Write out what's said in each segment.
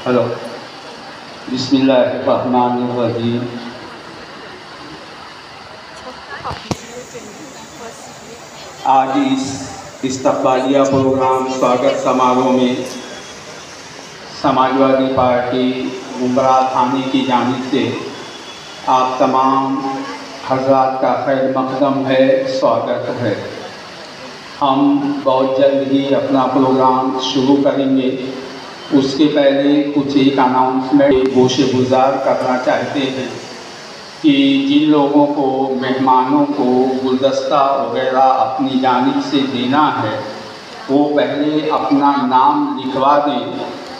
Hello, बिस्मिल्लाहिर्रहमानिर्रहीम। आज इस इस्तक़बालिया प्रोग्राम स्वागत समारोह में समाजवादी पार्टी मुंब्रा थाने की जानिब से आप तमाम हज़रात का खैर मक़दम है, स्वागत है। हम बहुत जल्द ही अपना प्रोग्राम शुरू करेंगे। उसके पहले कुछ एक अनाउंसमेंट गोशेगुजार करना चाहते हैं कि जिन लोगों को मेहमानों को गुलदस्ता वगैरह अपनी जानिब से देना है वो पहले अपना नाम लिखवा दें।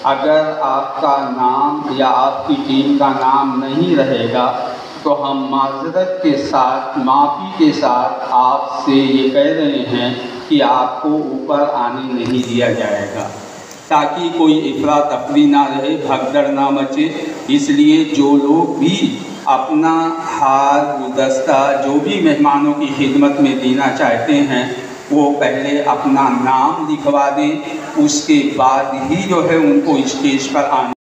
अगर आपका नाम या आपकी टीम का नाम नहीं रहेगा तो हम माज़रत के साथ, माफ़ी के साथ आपसे ये कह रहे हैं कि आपको ऊपर आने नहीं दिया जाएगा, ताकि कोई इफ़रा तफरी ना रहे, भगदड़ ना मचे। इसलिए जो लोग भी अपना हार गुलदस्ता जो भी मेहमानों की खिदमत में देना चाहते हैं वो पहले अपना नाम लिखवा दें, उसके बाद ही जो है उनको स्टेज पर आने।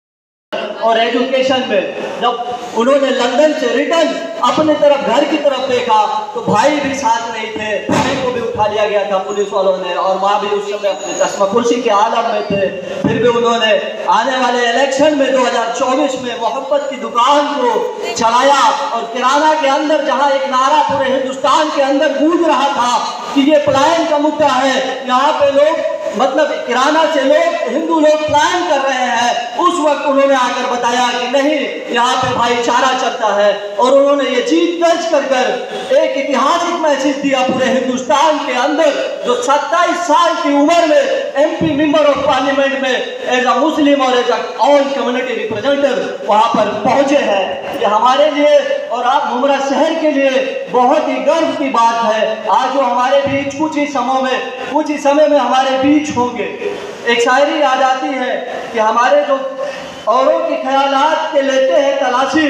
और एजुकेशन में जब उन्होंने लंदन से रिटर्न अपने तरफ घर की तरफ देखा तो भाई भी साथ नहीं थे, भाई को भी उठा लिया गया था पुलिस वालों ने, और माँ भी उस समय अपने तस्मा-कुर्सी के आलम में थे। फिर भी उन्होंने आने वाले इलेक्शन में 2024 में मोहब्बत की दुकान को चलाया, और किराना के अंदर जहाँ एक नारा पूरे हिंदुस्तान के अंदर गूंज रहा था कि ये पलायन का मुद्दा है, यहाँ पे लोग मतलब किराना से लोग हिंदू लोग प्लान कर रहे हैं, उस वक्त उन्होंने आकर बताया कि नहीं, यहाँ पे भाईचारा चलता है। और उन्होंने ये जीत दर्ज कर एक ऐतिहासिक मैसेज दिया पूरे हिंदुस्तान के अंदर, जो 27 साल की उम्र में MP मेंबर ऑफ पार्लियामेंट में एज अ मुस्लिम और as a all community representative वहाँ पर पहुँचे हैं। ये हमारे लिए और आप मुंब्रा शहर के लिए बहुत ही गर्व की बात है। आज वो हमारे बीच कुछ ही समय में हमारे बीच होंगे। एक शायरी याद आती है कि हमारे जो औरों के ख्यालात के लेते हैं तलाशी,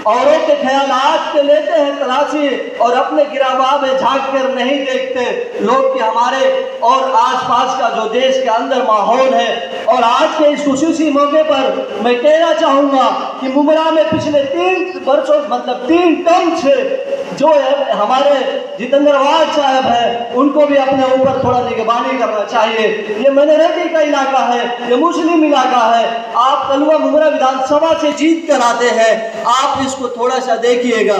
औरों के ख्यालात के लेते हैं तलाशी, और अपने गिरावा में झांक कर नहीं देखते लोग कि हमारे और आसपास का जो देश के अंदर माहौल है। और आज के इस खुशूसी मौके पर मैं कहना चाहूँगा कि मुंब्रा में पिछले 3 वर्षों मतलब 3 टर्म से जो है हमारे जितेंद्रवाल साहब है, उनको भी अपने ऊपर थोड़ा निगरानी करना चाहिए। ये माइनॉरिटी का इलाका है, ये मुस्लिम इलाका है। आप कलवा मुंब्रा विधानसभा से जीत कर आते हैं, आप इसको थोड़ा सा देखिएगा।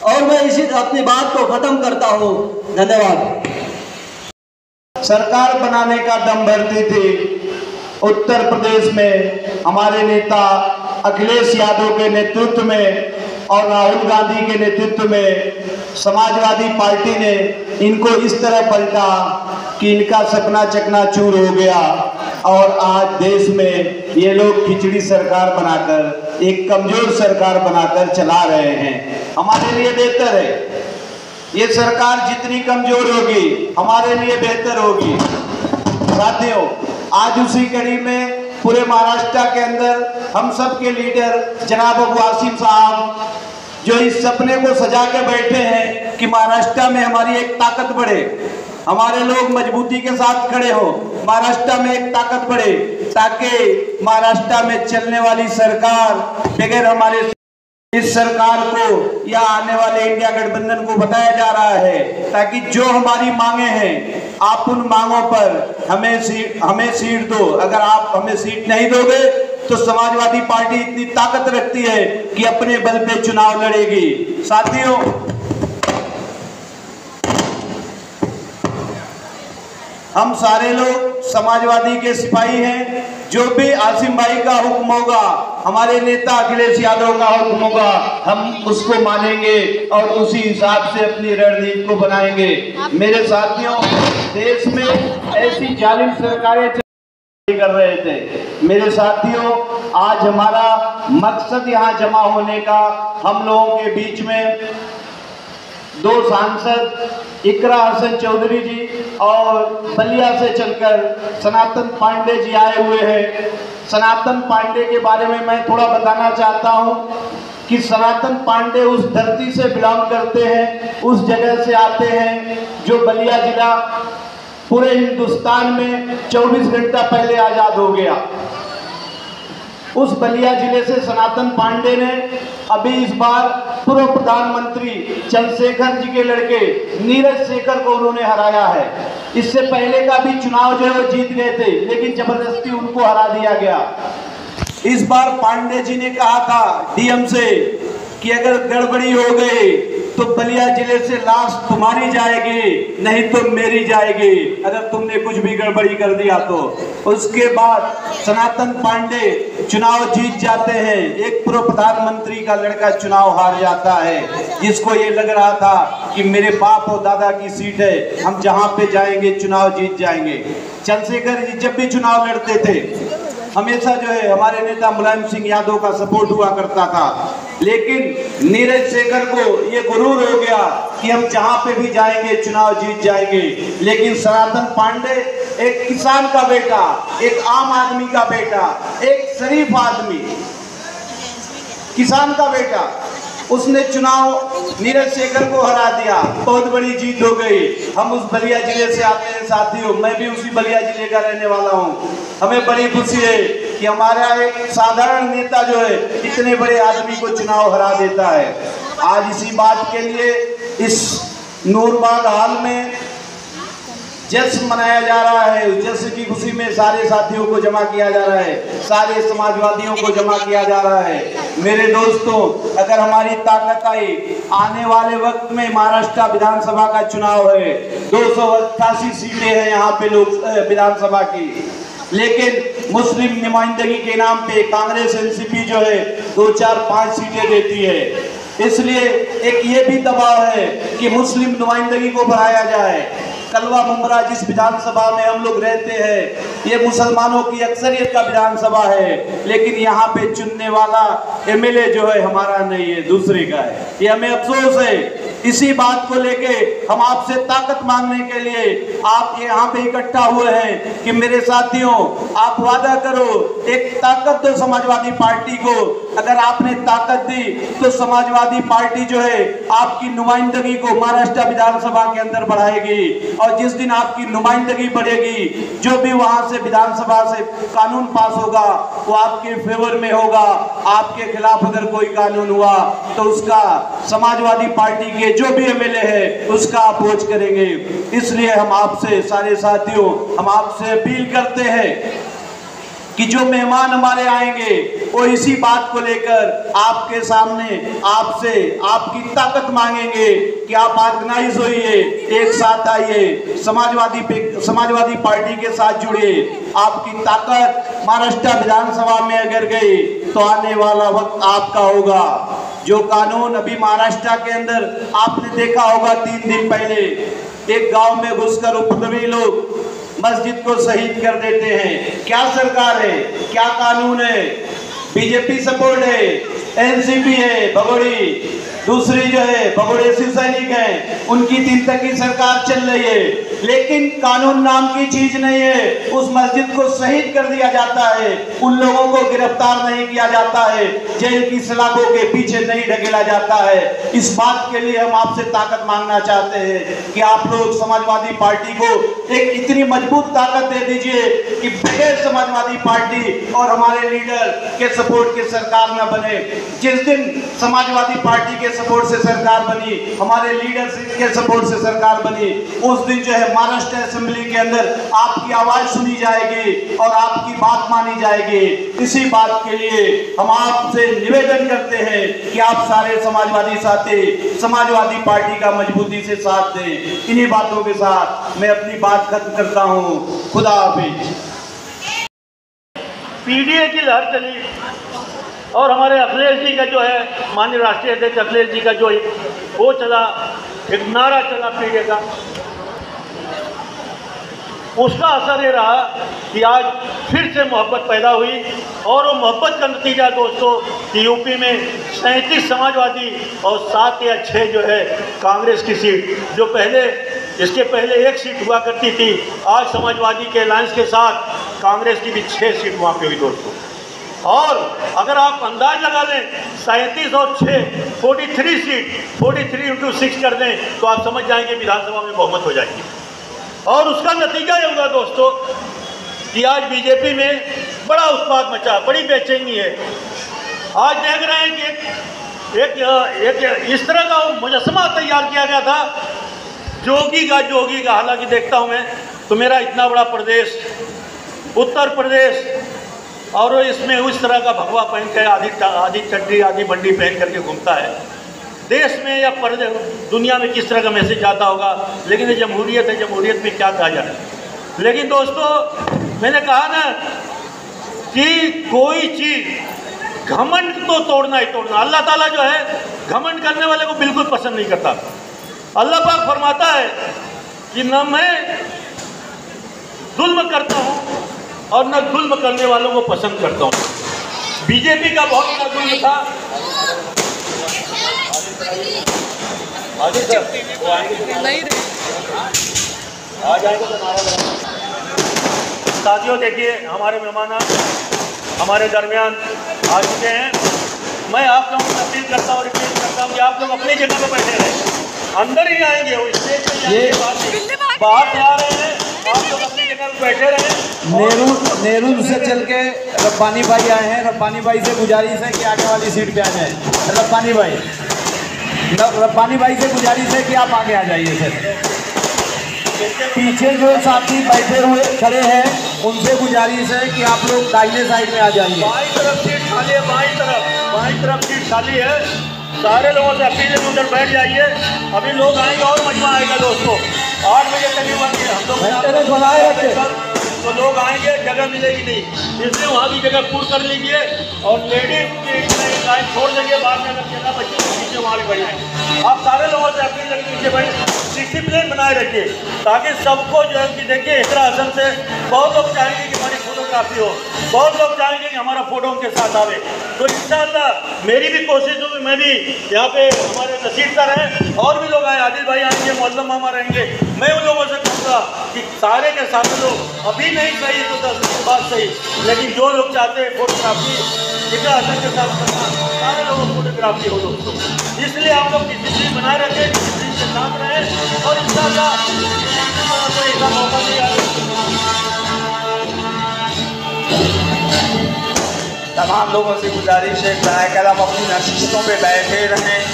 और मैं इसी अपनी बात को खत्म करता हूँ। धन्यवाद। सरकार बनाने का दम भरती थी उत्तर प्रदेश में हमारे नेता अखिलेश यादव के नेतृत्व में और राहुल गांधी के नेतृत्व में समाजवादी पार्टी ने इनको इस तरह पलटा कि इनका सपना चकनाचूर हो गया, और आज देश में ये लोग खिचड़ी सरकार बनाकर, एक कमजोर सरकार बनाकर चला रहे हैं। हमारे लिए बेहतर है, ये सरकार जितनी कमजोर होगी हमारे लिए बेहतर होगी। साथियों, आज उसी कड़ी में पूरे महाराष्ट्र के अंदर हम सब के लीडर जनाब अबू आसिम साहब जो इस सपने को सजा के बैठे हैं कि महाराष्ट्र में हमारी एक ताकत बढ़े, हमारे लोग मजबूती के साथ खड़े हो, महाराष्ट्र में एक ताकत बढ़े, ताकि महाराष्ट्र में चलने वाली सरकार बगैर हमारे इस सरकार को या आने वाले इंडिया गठबंधन को बताया जा रहा है, ताकि जो हमारी मांगे हैं आप उन मांगों पर हमें सीट दो। अगर आप हमें सीट नहीं दोगे तो समाजवादी पार्टी इतनी ताकत रखती है कि अपने बल पे चुनाव लड़ेगी। साथियों, हम सारे लोग समाजवादी के सिपाही हैं। जो भी आसिम भाई का हुक्म होगा, हमारे नेता अखिलेश यादव का हुक्म होगा, हम उसको मानेंगे और उसी हिसाब से अपनी रणनीति को बनाएंगे। मेरे साथियों, देश में ऐसी जालिम सरकारें कर रहे थे। मेरे साथियों, आज हमारा मकसद यहाँ जमा होने का, हम लोगों के बीच में 2 सांसद इकरा हसन चौधरी जी और बलिया से चलकर सनातन पांडे जी आए हुए हैं। सनातन पांडे के बारे में मैं थोड़ा बताना चाहता हूं कि सनातन पांडे उस धरती से बिलोंग करते हैं, उस जगह से आते हैं जो बलिया जिला पूरे हिंदुस्तान में 24 घंटा पहले आज़ाद हो गया। उस बलिया जिले से सनातन पांडे ने अभी इस बार पूर्व प्रधानमंत्री चंद्रशेखर जी के लड़के नीरज शेखर को उन्होंने हराया है। इससे पहले का भी चुनाव जो है वो जीत गए थे, लेकिन जबरदस्ती उनको हरा दिया गया। इस बार पांडे जी ने कहा था डीएम से कि अगर गड़बड़ी हो गई तो बलिया जिले से लाश तुम्हारी जाएगी, नहीं तो मेरी जाएगी, अगर तुमने कुछ भी गड़बड़ी कर दिया तो। उसके बाद सनातन पांडे चुनाव जीत जाते हैं। एक पूर्व प्रधानमंत्री का लड़का चुनाव हार जाता है, जिसको ये लग रहा था कि मेरे बाप और दादा की सीट है, हम जहां पे जाएंगे चुनाव जीत जाएंगे। चंद्रशेखर जी जब भी चुनाव लड़ते थे हमेशा जो है हमारे नेता मुलायम सिंह यादव का सपोर्ट हुआ करता था, लेकिन नीरज शेखर को ये गुरूर हो गया कि हम जहां पे भी जाएंगे चुनाव जीत जाएंगे। लेकिन सनातन पांडे एक किसान का बेटा, एक आम आदमी का बेटा, एक शरीफ आदमी, किसान का बेटा, उसने चुनाव नीरज शेखर को हरा दिया। बहुत बड़ी जीत हो गई। हम उस बलिया जिले से आते हैं साथियों, मैं भी उसी बलिया जिले का रहने वाला हूँ। हमें बड़ी खुशी है कि हमारा एक साधारण नेता जो है इतने बड़े आदमी को चुनाव हरा देता है। आज इसी बात के लिए इस नूरबाग हाल में जश्न मनाया जा रहा है। जश्न की खुशी में सारे साथियों को जमा किया जा रहा है, सारे समाजवादियों को जमा किया जा रहा है। मेरे दोस्तों, अगर हमारी ताकत आई, आने वाले वक्त में महाराष्ट्र विधानसभा का चुनाव है, 288 सीटें हैं यहाँ पे लोग विधानसभा की, लेकिन मुस्लिम नुमाइंदगी के नाम पे कांग्रेस एनसीपी जो है 2, 4, 5 सीटें देती है। इसलिए एक ये भी दबाव है कि मुस्लिम नुमाइंदगी को बढ़ाया जाए। कलवा मुमरा जिस विधानसभा में हम लोग रहते हैं ये मुसलमानों की अक्सरियत का विधानसभा है, लेकिन यहाँ पे चुनने वाला एमएलए जो है हमारा नहीं है, दूसरे का है। ये हमें अफसोस है। इसी बात को लेके हम आपसे ताकत मांगने के लिए आप यहाँ पे इकट्ठा हुए हैं कि मेरे साथियों, आप वादा करो, एक ताकत दो समाजवादी पार्टी को। अगर आपने ताकत दी तो समाजवादी पार्टी जो है आपकी नुमाइंदगी को महाराष्ट्र विधानसभा के अंदर बढ़ाएगी, और जिस दिन आपकी नुमाइंदगी बढ़ेगी, जो भी वहां से विधानसभा से कानून पास होगा वो आपके फेवर में होगा। आपके खिलाफ अगर कोई कानून हुआ तो उसका समाजवादी पार्टी के जो भी एमएलए है उसका अपोज करेंगे। इसलिए हम आपसे सारे साथियों, हम आपसे अपील करते हैं कि जो मेहमान हमारे आएंगे वो इसी बात को लेकर आपके सामने आपसे आपकी ताकत मांगेंगे कि आप ऑर्गेनाइज होइए, एक साथ आइए, समाजवादी पार्टी के साथ जुड़िए। आपकी ताकत महाराष्ट्र विधानसभा में अगर गई तो आने वाला वक्त आपका होगा। जो कानून अभी महाराष्ट्र के अंदर आपने देखा होगा, 3 दिन पहले एक गांव में घुसकर उपद्रवी लोग मस्जिद को शहीद कर देते हैं। क्या सरकार है, क्या कानून है? बीजेपी सपोर्ट है, एनसीपी है भगोड़ी, दूसरी जो है भगोड़े शिव सैनिक है, उनकी 3 तक की सरकार चल रही है, लेकिन कानून नाम की चीज नहीं है। उस मस्जिद को शहीद कर दिया जाता है, उन लोगों को गिरफ्तार नहीं किया जाता है, जेल की सलाखों के पीछे नहीं ढकेला जाता है। इस बात के लिए हम आपसे ताकत मांगना चाहते हैं कि आप लोग समाजवादी पार्टी को एक इतनी मजबूत ताकत दे दीजिए कि बगैर समाजवादी पार्टी और हमारे लीडर के सपोर्ट के सरकार न बने। जिस दिन समाजवादी पार्टी के सपोर्ट से सरकार बनी, हमारे लीडरशिप के सपोर्ट से सरकार बनी, उस दिन जो है महाराष्ट्र असेंबली के अंदर आपकी आवाज सुनी जाएगी और आपकी बात मानी जाएगी। इसी बात के लिए हम आपसे निवेदन करते हैं कि आप सारे समाजवादी साथी समाजवादी पार्टी का मजबूती से साथ दें। इन्हीं बातों के साथ मैं अपनी बात खत्म करता हूँ। खुदा हाफिज। पीडीए की लहर चली और हमारे अखिलेश जी का जो है, माननीय राष्ट्रीय अध्यक्ष अखिलेश जी का जो वो चला, एक नारा चला पीडीए का, उसका असर ये रहा कि आज फिर से मोहब्बत पैदा हुई। और वो मोहब्बत का नतीजा दोस्तों कि यूपी में 37 समाजवादी और 7 या 6 जो है कांग्रेस की सीट, जो पहले इसके पहले 1 सीट हुआ करती थी, आज समाजवादी के अलायंस के साथ कांग्रेस की भी 6 सीट वहाँ पे हुई दोस्तों। और अगर आप अंदाज लगा लें 37 और 6 43 सीट, 43 × 6 कर दें तो आप समझ जाएंगे विधानसभा में बहुमत हो जाएगी। और उसका नतीजा ये होगा दोस्तों कि आज बीजेपी में बड़ा उत्पाद मचा, बड़ी बेचैनी है। आज देख रहे हैं कि एक इस तरह का मुजस्समा तैयार किया गया था जोगी का। हालांकि देखता हूँ मैं तो मेरा इतना बड़ा प्रदेश उत्तर प्रदेश और इसमें उस तरह का भगवा पहन के आधी चड्डी आधी बंडी पहन करके घूमता है। देश में या दुनिया में किस तरह का मैसेज आता होगा, लेकिन ये जमहूरियत है, जमहूरियत में क्या कहा जाए। लेकिन दोस्तों मैंने कहा ना कि कोई चीज़ घमंड तो तोड़ना ही तोड़ना। अल्लाह ताला जो है घमंड करने वाले को बिल्कुल पसंद नहीं करता। अल्लाह पाक फरमाता है कि न मैं जुल्म करता हूँ और न जुल्म करने वालों को पसंद करता हूँ। बीजेपी का बहुत बड़ा जुल्म था। आगे साथियों देखिए हमारे मेहमान हमारे दरमियान आ चुके हैं। मैं आप लोगों को अपील करता हूँ रिक्वेस्ट करता हूँ कि आप लोग अपनी जगह पर बैठे रहें, अंदर ही आएंगे वो स्टेज पे बाहर से आ रहे हैं, आप लोग अपनी जगह पर बैठे रहें। नेहरू से चल के रब्बानी भाई आए हैं। रब्बानी भाई से गुजारिश है कि आगे वाली सीट पे आ जाए। रब्बानी भाई से गुजारिश है कि आप आगे आ जाइए सर। पीछे जो साथी बैठे हुए खड़े हैं उनसे गुजारिश है कि आप लोग दाहिने साइड में आ जाइए। बाईं तरफ सीट खाली है, बाईं तरफ सीट खाली है। सारे लोगों से अपील है उधर बैठ जाइए। अभी लोग आएंगे और मजमा आएगा दोस्तों। 8 बजे तक हम लोग तो लोग आएंगे, जगह मिलेगी नहीं, इसलिए वहाँ की जगह पूर्ण कर लीजिए और लेडीज की लाइन छोड़ देंगे। बाद में अगर जगह बच्चे नीचे वहाँ भी बढ़िए। आप सारे लोगों से अपील है नीचे बैठ डिसिप्लिन बनाए रखिए ताकि सबको जो है कि देखिए इतना हसन से बहुत लोग चाहेंगे कि हमारी फोटोग्राफी हो, बहुत लोग चाहेंगे कि हमारा फोटो उनके साथ आवे। तो इंशाअल्लाह मेरी भी कोशिश होगी, मैं भी यहाँ पे हमारे नसीब सर हैं और भी लोग आए, आदिल भाई आएंगे, मौलम मामा रहेंगे। मैं उन लोगों से कहूँगा कि सारे के सारे लोग अभी नहीं सही तो 10 दिन बाद सही, लेकिन जो लोग चाहते हैं फोटोग्राफी इतना हसन के साथ करना, सारे लोगों को फोटोग्राफी हो दोस्तों। इसलिए आप लोग डिसिप्लिन बनाए रखें, डिसिप्लिन के साथ रहें और इंशाअल्लाह कोई ऐसा मौका नहीं आएगा। तमाम लोगों से गुजारिश है कि हम अपनी नशिस्तों पे बैठे रहें।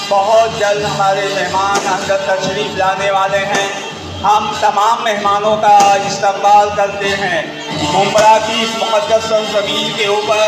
बहुत जल्द हमारे मेहमान अंदर तशरीफ़ लाने वाले हैं। हम तमाम मेहमानों का इस्तकबाल करते हैं। मुंबरा की इस मुक़द्दस ज़मीन के ऊपर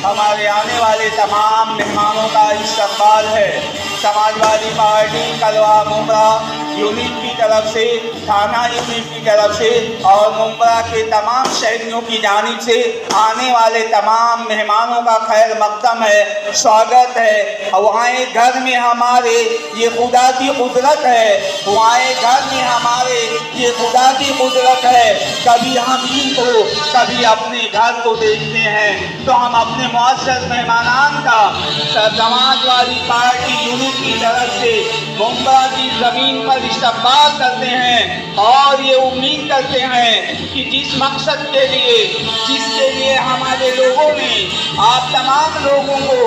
हमारे आने वाले तमाम मेहमानों का इस्तकबाल है। समाजवादी पार्टी कलवा मुंबरा यूनिट की तरफ से, थाना यूनिट की तरफ से और मुंबरा के तमाम शहरियों की जानिब से आने वाले तमाम मेहमानों का खैर मक़दम है, स्वागत है। हवाएँ घर में हमारे ये खुदा की कुदरत है, हवाएँ घर में हमारे ये खुदा की कुदरत है। कभी हम इनको कभी अपने घर को देखते हैं तो हम अपने मुअज़्ज़ज़ मेहमानान का समाजवादी पार्टी यूनिट की तरफ से मुंबरा की ज़मीन पर इस्तकबाल करते हैं और ये उम्मीद करते हैं कि जिस मकसद के लिए जिसके लिए हमारे लोगों ने आप तमाम लोगों को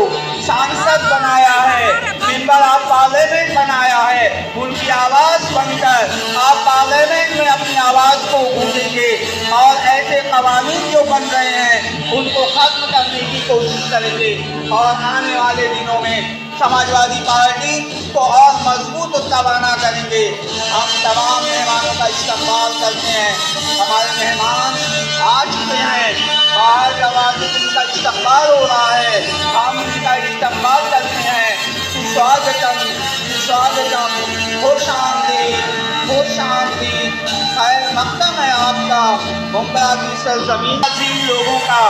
सांसद बनाया है, मेंबर ऑफ पार्लियामेंट बनाया है, उनकी आवाज़ बनकर आप पार्लियामेंट में अपनी आवाज़ को गूंजेंगे और ऐसे कवानीन जो बन रहे हैं उनको ख़त्म करने की कोशिश करेंगे और आने वाले दिनों में समाजवादी पार्टी को और मजबूत और तवाना करेंगे। हम तमाम मेहमानों का इस्तकबाल करते हैं। हमारे मेहमान आ चुके हैं, बाहर जवानी उनका इस्तकबाल हो रहा है, हम उनका इस्तकबाल करते हैं। स्वागतम स्वागतम, खुश आमदीद, खैर मक़दम है आपका मुंबरा की सरज़मीन लोगों का।